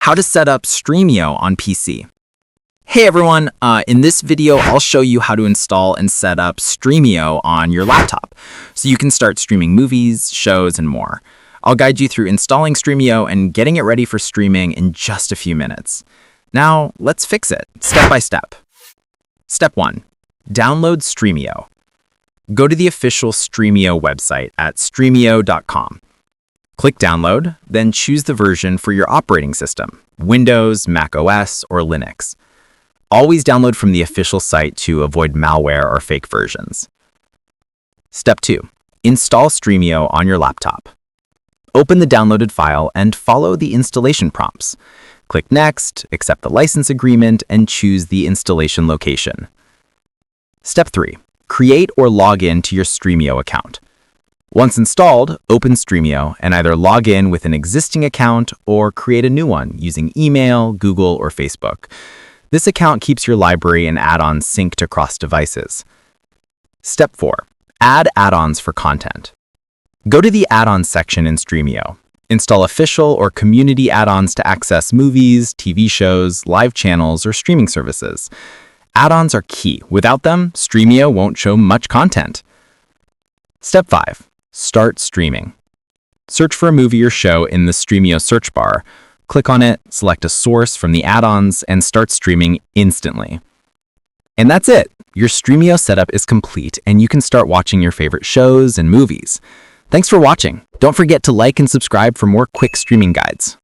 How to set up Stremio on PC. Hey everyone, in this video I'll show you how to install and set up Stremio on your laptop so you can start streaming movies, shows, and more. I'll guide you through installing Stremio and getting it ready for streaming in just a few minutes. Now, let's fix it, step by step. Step 1. Download Stremio. Go to the official Stremio website at stremio.com. Click Download, then choose the version for your operating system, Windows, Mac OS, or Linux. Always download from the official site to avoid malware or fake versions. Step 2. Install Stremio on your laptop. Open the downloaded file and follow the installation prompts. Click Next, accept the license agreement, and choose the installation location. Step 3. Create or log in to your Stremio account. Once installed, open Stremio and either log in with an existing account or create a new one using email, Google, or Facebook. This account keeps your library and add-ons synced across devices. Step 4. Add add-ons for content. Go to the add-ons section in Stremio. Install official or community add-ons to access movies, TV shows, live channels, or streaming services. Add-ons are key. Without them, Stremio won't show much content. Step 5. Start streaming. Search for a movie or show in the Stremio search bar. Click on it, select a source from the add-ons, and start streaming instantly. And that's it! Your Stremio setup is complete, and you can start watching your favorite shows and movies. Thanks for watching. Don't forget to like and subscribe for more quick streaming guides.